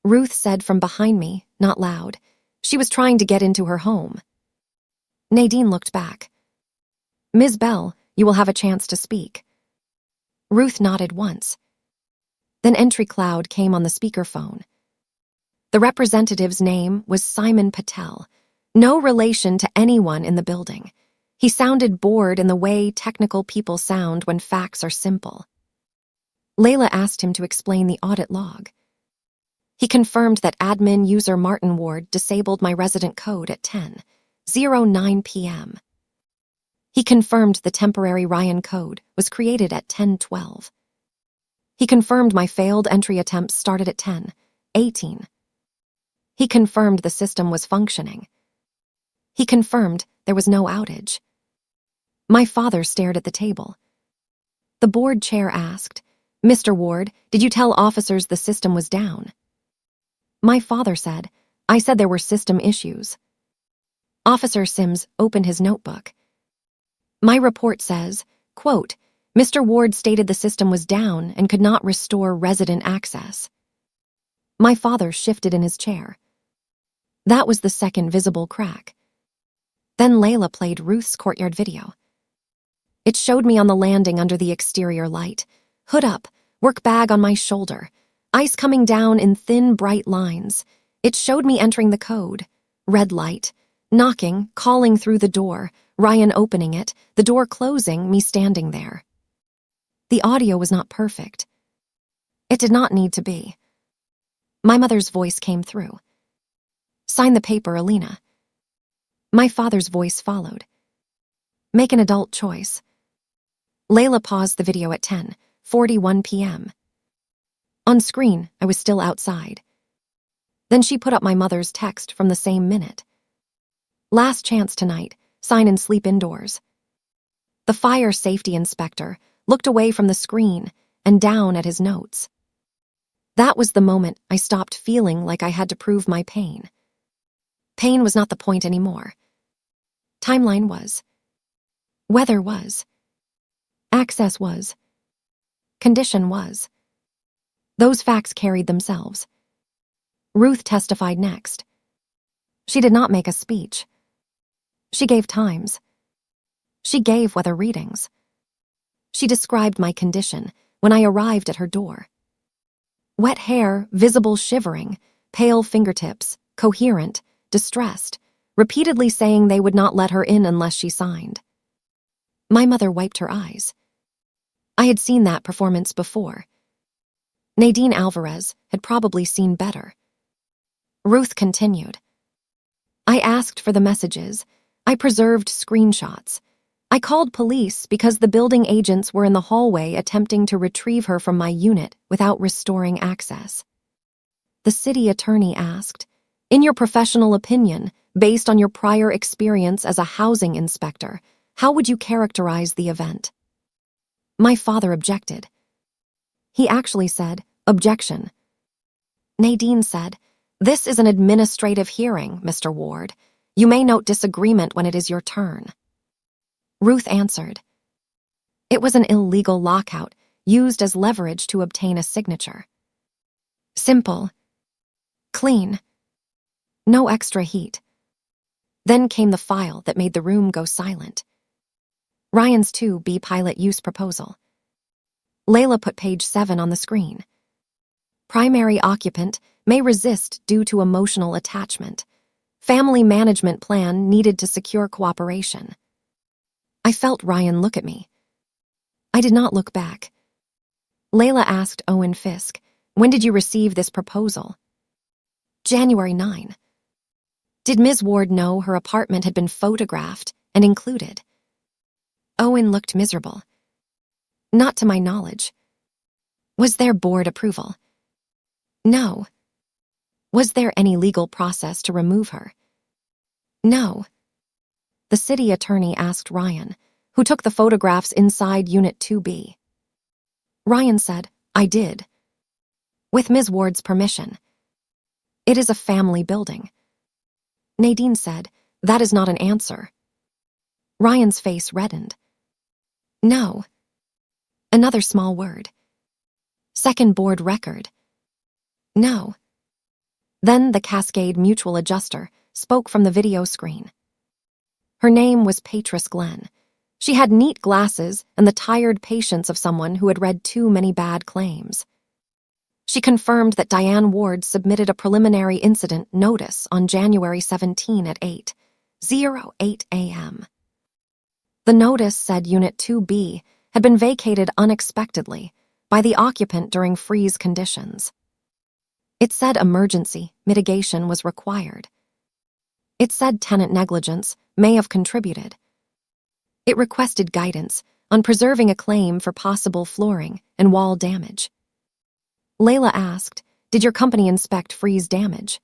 Speaker 1: Ruth said from behind me, not loud, "She was trying to get into her home." Nadine looked back. "Ms. Bell, you will have a chance to speak." Ruth nodded once. Then entry cloud came on the speakerphone. The representative's name was Simon Patel, no relation to anyone in the building. He sounded bored in the way technical people sound when facts are simple. Layla asked him to explain the audit log. He confirmed that admin user Martin Ward disabled my resident code at 10:09 p.m. He confirmed the temporary Ryan code was created at 10:12. He confirmed my failed entry attempts started at 10:18. He confirmed the system was functioning. He confirmed there was no outage. My father stared at the table. The board chair asked, "Mr. Ward, did you tell officers the system was down?" My father said, "I said there were system issues." Officer Sims opened his notebook. My report says, quote, "Mr. Ward stated the system was down and could not restore resident access." My father shifted in his chair. That was the second visible crack. Then Layla played Ruth's courtyard video. It showed me on the landing under the exterior light, hood up, work bag on my shoulder, ice coming down in thin, bright lines. It showed me entering the code, red light, knocking, calling through the door, Ryan opening it, the door closing, me standing there. The audio was not perfect. It did not need to be. My mother's voice came through. "Sign the paper, Elena." My father's voice followed. "Make an adult choice." Layla paused the video at 10:41 p.m. On screen, I was still outside. Then she put up my mother's text from the same minute. "Last chance tonight, sign and sleep indoors." The fire safety inspector looked away from the screen and down at his notes. That was the moment I stopped feeling like I had to prove my pain. Pain was not the point anymore. Timeline was. Weather was. Access was. Condition was. Those facts carried themselves. Ruth testified next. She did not make a speech. She gave times. She gave weather readings. She described my condition when I arrived at her door. Wet hair, visible shivering, pale fingertips, coherent, distressed, repeatedly saying they would not let her in unless she signed. My mother wiped her eyes. I had seen that performance before. Nadine Alvarez had probably seen better. Ruth continued. I asked for the messages. I preserved screenshots. I called police because the building agents were in the hallway attempting to retrieve her from my unit without restoring access. The city attorney asked, In your professional opinion, based on your prior experience as a housing inspector, how would you characterize the event? My father objected. He actually said, "Objection." Nadine said, "This is an administrative hearing, Mr. Ward. You may note disagreement when it is your turn." Ruth answered, "It was an illegal lockout used as leverage to obtain a signature. Simple. Clean. No extra heat." Then came the file that made the room go silent. Ryan's 2B pilot use proposal. Layla put page 7 on the screen. Primary occupant may resist due to emotional attachment. Family management plan needed to secure cooperation. I felt Ryan look at me. I did not look back. Layla asked Owen Fisk, "When did you receive this proposal?" "January 9. Did Ms. Ward know her apartment had been photographed and included?" Owen looked miserable. "Not to my knowledge." "Was there board approval?" "No." "Was there any legal process to remove her?" "No." The city attorney asked Ryan, who took the photographs inside Unit 2B. Ryan said, "I did. With Ms. Ward's permission. It is a family building." Nadine said, "That is not an answer." Ryan's face reddened. "No." Another small word. "Second board record." "No." Then the Cascade Mutual Adjuster spoke from the video screen. Her name was Patris Glenn. She had neat glasses and the tired patience of someone who had read too many bad claims. She confirmed that Diane Ward submitted a preliminary incident notice on January 17 at 8:08 a.m. The notice said Unit 2B had been vacated unexpectedly by the occupant during freeze conditions. It said emergency mitigation was required. It said tenant negligence may have contributed. It requested guidance on preserving a claim for possible flooring and wall damage. Layla asked, "Did your company inspect freeze damage?"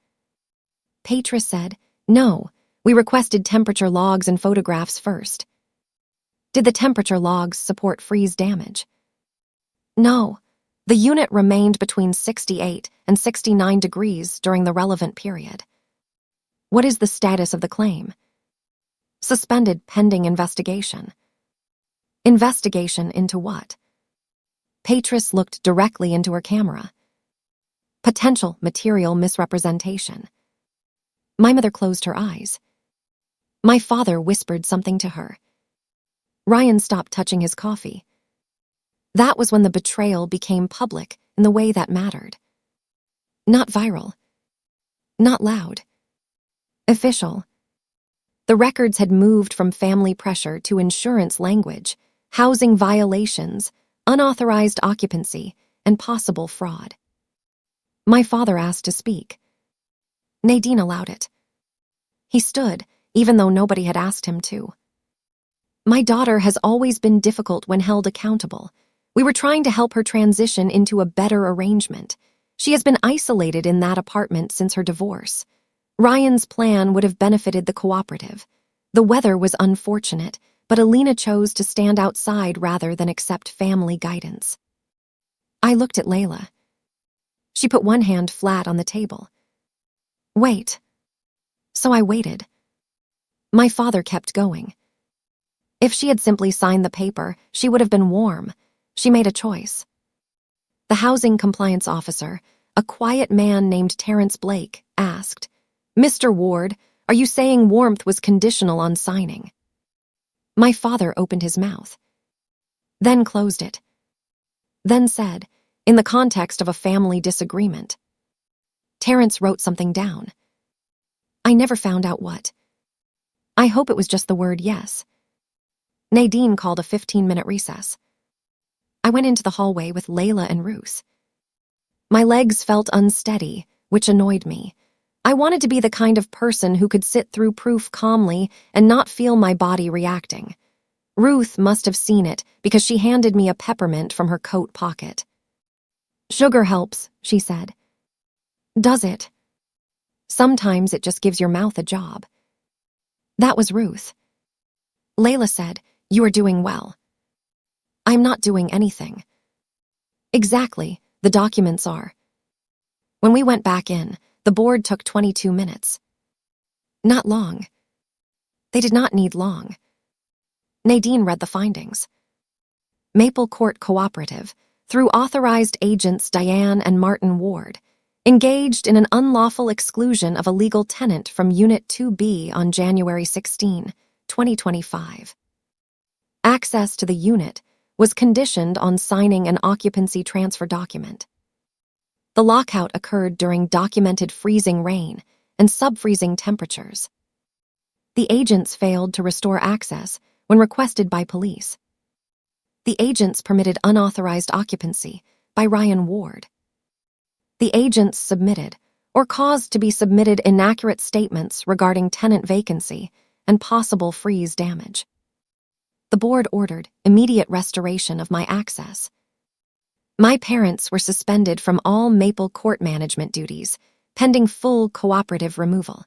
Speaker 1: Patris said, "No, we requested temperature logs and photographs first." "Did the temperature logs support freeze damage?" "No, the unit remained between 68 and 69 degrees during the relevant period." "What is the status of the claim?" "Suspended pending investigation." "Investigation into what?" Patris looked directly into her camera. "Potential material misrepresentation." My mother closed her eyes. My father whispered something to her. Ryan stopped touching his coffee. That was when the betrayal became public in the way that mattered. Not viral. Not loud. Official. The records had moved from family pressure to insurance language, housing violations, unauthorized occupancy, and possible fraud. My father asked to speak. Nadine allowed it. He stood, even though nobody had asked him to. "My daughter has always been difficult when held accountable. We were trying to help her transition into a better arrangement. She has been isolated in that apartment since her divorce. Ryan's plan would have benefited the cooperative. The weather was unfortunate, but Elena chose to stand outside rather than accept family guidance." I looked at Layla. She put one hand flat on the table. "Wait." So I waited. My father kept going. If she had simply signed the paper, she would have been warm. She made a choice. The housing compliance officer, a quiet man named Terrence Blake, asked, "Mr. Ward, are you saying warmth was conditional on signing?" My father opened his mouth, then closed it, then said, "In the context of a family disagreement." Terrence wrote something down. I never found out what. I hope it was just the word yes. Nadine called a 15-minute recess. I went into the hallway with Layla and Ruth. My legs felt unsteady, which annoyed me. I wanted to be the kind of person who could sit through proof calmly and not feel my body reacting. Ruth must have seen it because she handed me a peppermint from her coat pocket. "Sugar helps," she said. "Does it?" Sometimes it just gives your mouth a job. That was Ruth. Layla said, "You are doing well." "I'm not doing anything." "Exactly, the documents are." When we went back in, the board took 22 minutes. Not long. They did not need long. Nadine read the findings. Maple Court Cooperative, through authorized agents Diane and Martin Ward, engaged in an unlawful exclusion of a legal tenant from Unit 2B on January 16, 2025. Access to the unit was conditioned on signing an occupancy transfer document. The lockout occurred during documented freezing rain and sub-freezing temperatures. The agents failed to restore access when requested by police. The agents permitted unauthorized occupancy by Ryan Ward. The agents submitted or caused to be submitted inaccurate statements regarding tenant vacancy and possible freeze damage. The board ordered immediate restoration of my access. My parents were suspended from all Maple Court management duties, pending full cooperative removal.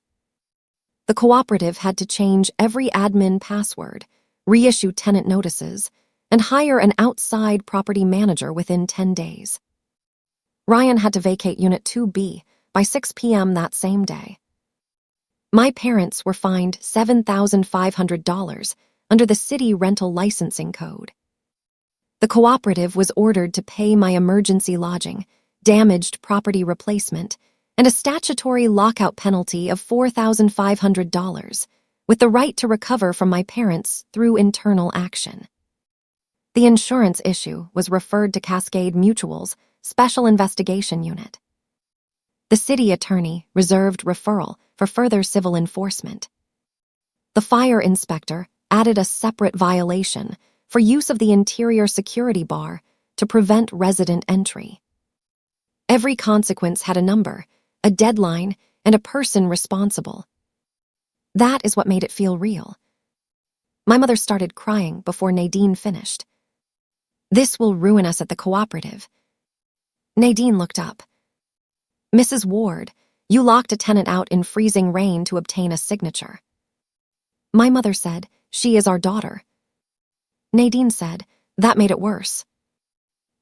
Speaker 1: The cooperative had to change every admin password, reissue tenant notices, and hire an outside property manager within 10 days. Ryan had to vacate Unit 2B by 6 p.m. that same day. My parents were fined $7,500 under the city rental licensing code. The cooperative was ordered to pay my emergency lodging, damaged property replacement, and a statutory lockout penalty of $4,500, with the right to recover from my parents through internal action. The insurance issue was referred to Cascade Mutual's Special Investigation Unit. The city attorney reserved referral for further civil enforcement. The fire inspector added a separate violation for use of the interior security bar to prevent resident entry. Every consequence had a number, a deadline, and a person responsible. That is what made it feel real. My mother started crying before Nadine finished. "This will ruin us at the cooperative." Nadine looked up. "Mrs. Ward, you locked a tenant out in freezing rain to obtain a signature." My mother said, "She is our daughter." Nadine said, "That made it worse."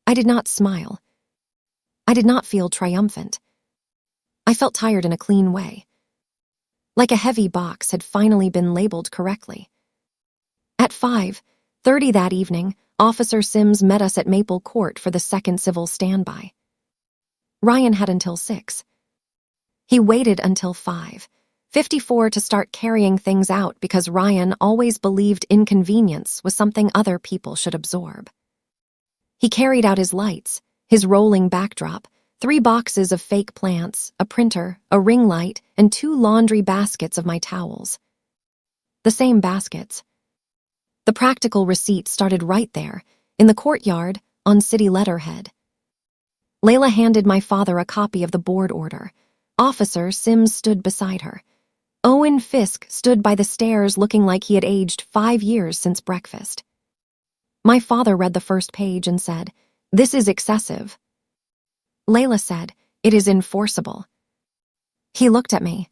Speaker 1: I did not smile. I did not feel triumphant. I felt tired in a clean way. Like a heavy box had finally been labeled correctly. At 5:30 that evening, Officer Sims met us at Maple Court for the second civil standby. Ryan had until 6. He waited until 5:54 to start carrying things out because Ryan always believed inconvenience was something other people should absorb. He carried out his lights, his rolling backdrop, 3 boxes of fake plants, a printer, a ring light, and 2 laundry baskets of my towels. The same baskets. The practical receipt started right there, in the courtyard, on city letterhead. Layla handed my father a copy of the board order. Officer Sims stood beside her. Owen Fisk stood by the stairs looking like he had aged 5 years since breakfast. My father read the first page and said, "This is excessive." Layla said, "It is enforceable." He looked at me.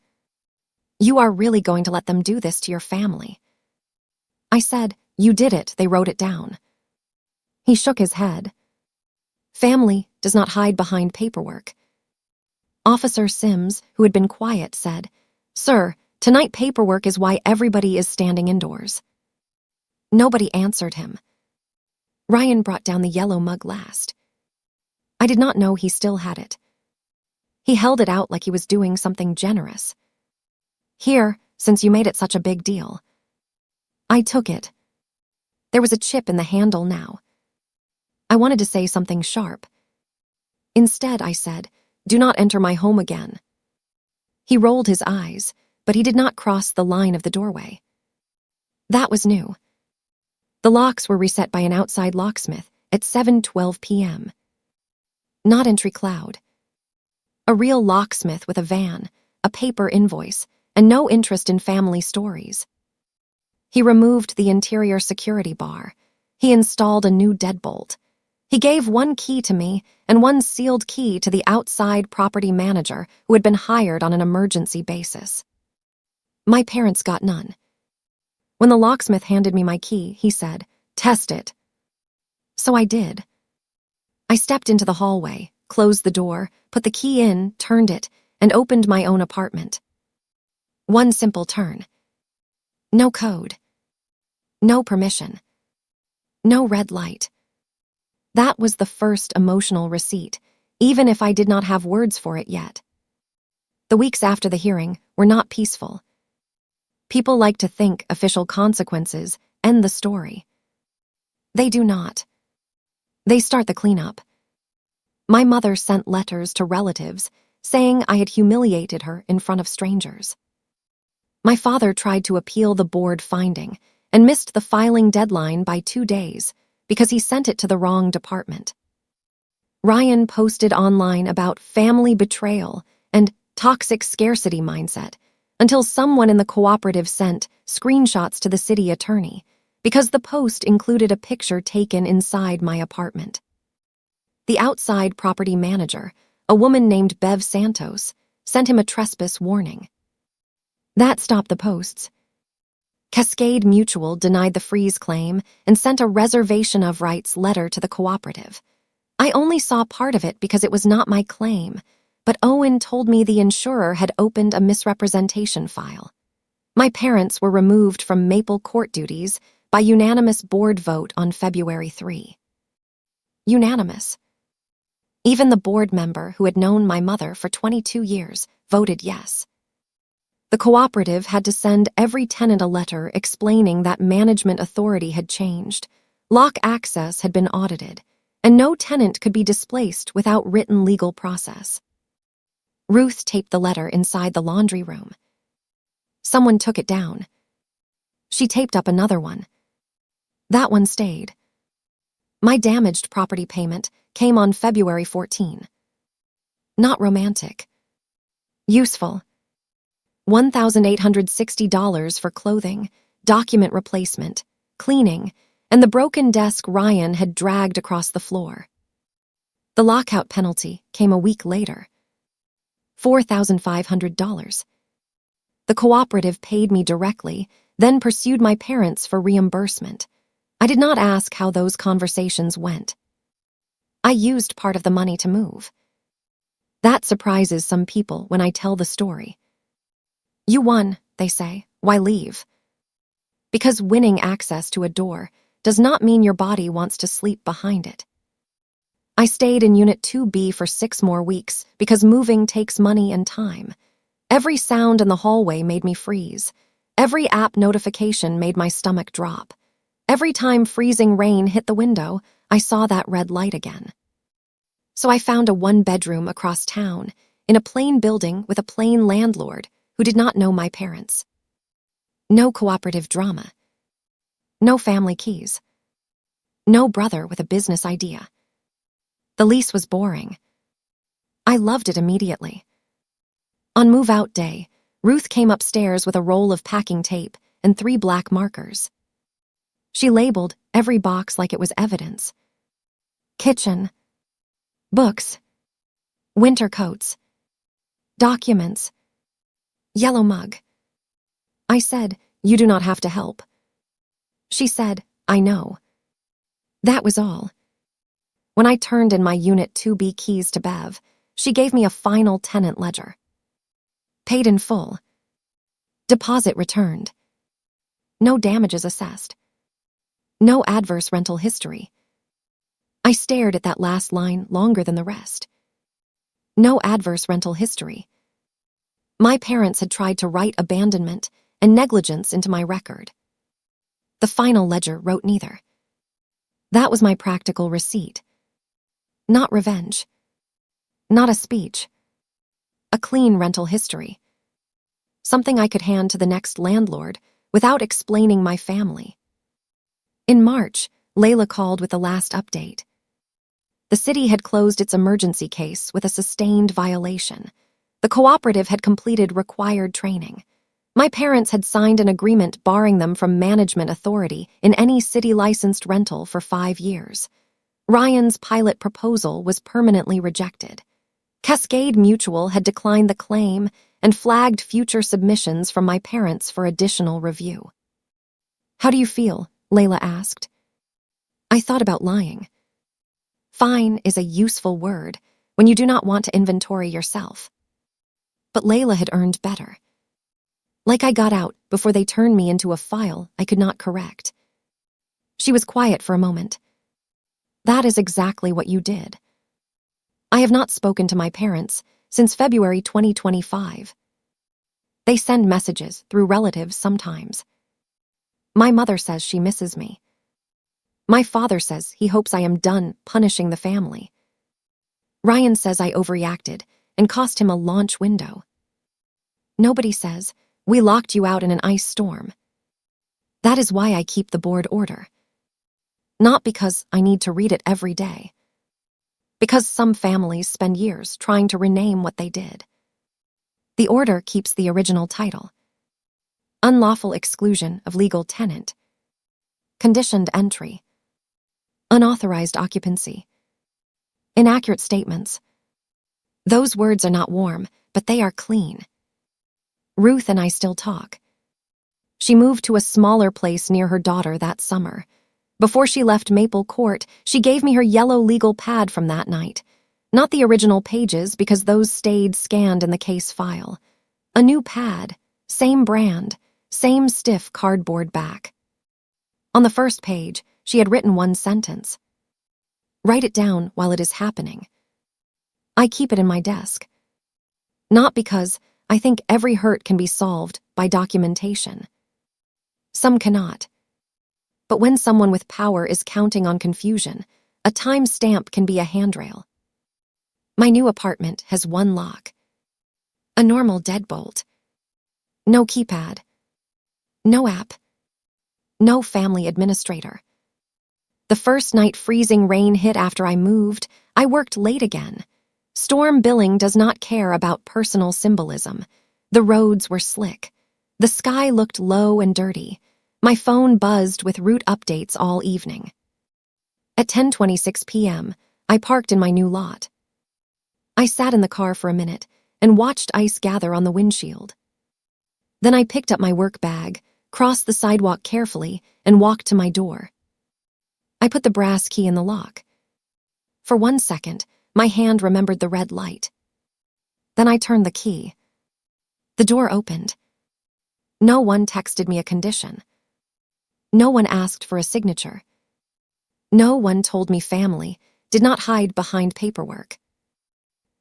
Speaker 1: "You are really going to let them do this to your family?" I said, "You did it, they wrote it down." He shook his head. "Family does not hide behind paperwork." Officer Sims, who had been quiet, said, "Sir, tonight paperwork is why everybody is standing indoors." Nobody answered him. Ryan brought down the yellow mug last. I did not know he still had it. He held it out like he was doing something generous. "Here, since you made it such a big deal." I took it. There was a chip in the handle now. I wanted to say something sharp. Instead, I said, "Do not enter my home again." He rolled his eyes, but he did not cross the line of the doorway. That was new. The locks were reset by an outside locksmith at 7:12 p.m. Not Entry Cloud. A real locksmith with a van, a paper invoice, and no interest in family stories. He removed the interior security bar. He installed a new deadbolt. He gave one key to me and one sealed key to the outside property manager who had been hired on an emergency basis. My parents got none. When the locksmith handed me my key, he said, "Test it." So I did. I stepped into the hallway, closed the door, put the key in, turned it, and opened my own apartment. One simple turn. No code. No permission. No red light. That was the first emotional receipt, even if I did not have words for it yet. The weeks after the hearing were not peaceful. People like to think official consequences end the story. They do not. They start the cleanup. My mother sent letters to relatives saying I had humiliated her in front of strangers. My father tried to appeal the board finding and missed the filing deadline by 2 days because he sent it to the wrong department. Ryan posted online about family betrayal and toxic scarcity mindset until someone in the cooperative sent screenshots to the city attorney because the post included a picture taken inside my apartment. The outside property manager, a woman named Bev Santos, sent him a trespass warning. That stopped the posts. Cascade Mutual denied the freeze claim and sent a reservation of rights letter to the cooperative. I only saw part of it because it was not my claim, but Owen told me the insurer had opened a misrepresentation file. My parents were removed from Maple court duties by unanimous board vote on February 3. Unanimous. Even the board member who had known my mother for 22 years voted yes. The cooperative had to send every tenant a letter explaining that management authority had changed, lock access had been audited, and no tenant could be displaced without written legal process. Ruth taped the letter inside the laundry room. Someone took it down. She taped up another one. That one stayed. My damaged property payment came on February 14. Not romantic. Useful. $1,860 for clothing, document replacement, cleaning, and the broken desk Ryan had dragged across the floor. The lockout penalty came a week later. $4,500. The cooperative paid me directly, then pursued my parents for reimbursement. I did not ask how those conversations went. I used part of the money to move. That surprises some people when I tell the story. You won, they say. Why leave? Because winning access to a door does not mean your body wants to sleep behind it. I stayed in Unit 2B for 6 more weeks because moving takes money and time. Every sound in the hallway made me freeze. Every app notification made my stomach drop. Every time freezing rain hit the window, I saw that red light again. So I found a 1-bedroom across town, in a plain building with a plain landlord who did not know my parents. No cooperative drama. No family keys. No brother with a business idea. The lease was boring. I loved it immediately. On move-out day, Ruth came upstairs with a roll of packing tape and 3 black markers. She labeled every box like it was evidence. Kitchen. Books. Winter coats. Documents. Yellow mug. I said, "You do not have to help." She said, "I know." That was all. When I turned in my Unit 2B keys to Bev, she gave me a final tenant ledger. Paid in full. Deposit returned. No damages assessed. No adverse rental history. I stared at that last line longer than the rest. No adverse rental history. My parents had tried to write abandonment and negligence into my record. The final ledger wrote neither. That was my practical receipt. Not revenge. Not a speech. A clean rental history. Something I could hand to the next landlord without explaining my family. In March, Layla called with the last update. The city had closed its emergency case with a sustained violation. The cooperative had completed required training. My parents had signed an agreement barring them from management authority in any city-licensed rental for 5 years. Ryan's pilot proposal was permanently rejected. Cascade Mutual had declined the claim and flagged future submissions from my parents for additional review. "How do you feel?" Layla asked. I thought about lying. Fine is a useful word when you do not want to inventory yourself. But Layla had earned better. Like I got out before they turned me into a file I could not correct. She was quiet for a moment. "That is exactly what you did. I have not spoken to my parents since February 2025. They send messages through relatives sometimes. My mother says she misses me. My father says he hopes I am done punishing the family. Ryan says I overreacted and cost him a launch window. Nobody says we locked you out in an ice storm. That is why I keep the board order. Not because I need to read it every day. Because some families spend years trying to rename what they did. The order keeps the original title. Unlawful exclusion of legal tenant. Conditioned entry. Unauthorized occupancy. Inaccurate statements. Those words are not warm, but they are clean. Ruth and I still talk. She moved to a smaller place near her daughter that summer. Before she left Maple Court, she gave me her yellow legal pad from that night. Not the original pages, because those stayed scanned in the case file. A new pad, same brand, same stiff cardboard back. On the first page, she had written one sentence. "Write it down while it is happening." I keep it in my desk. Not because I think every hurt can be solved by documentation. Some cannot. But when someone with power is counting on confusion, a time stamp can be a handrail. My new apartment has one lock. A normal deadbolt. No keypad. No app. No family administrator. The first night freezing rain hit after I moved, I worked late again. Storm billing does not care about personal symbolism. The roads were slick. The sky looked low and dirty. My phone buzzed with route updates all evening. At 10:26 p.m., I parked in my new lot. I sat in the car for a minute and watched ice gather on the windshield. Then I picked up my work bag, crossed the sidewalk carefully, and walked to my door. I put the brass key in the lock. For 1 second, my hand remembered the red light. Then I turned the key. The door opened. No one texted me a condition. No one asked for a signature. No one told me family did not hide behind paperwork.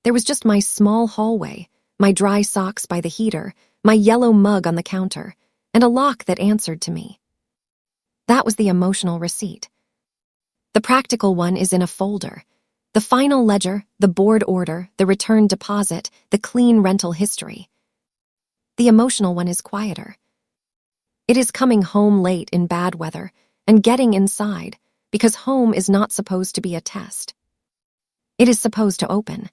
Speaker 1: There was just my small hallway, my dry socks by the heater, my yellow mug on the counter, and a lock that answered to me. That was the emotional receipt. The practical one is in a folder. The final ledger, the board order, the return deposit, the clean rental history. The emotional one is quieter. It is coming home late in bad weather and getting inside, because home is not supposed to be a test. It is supposed to open.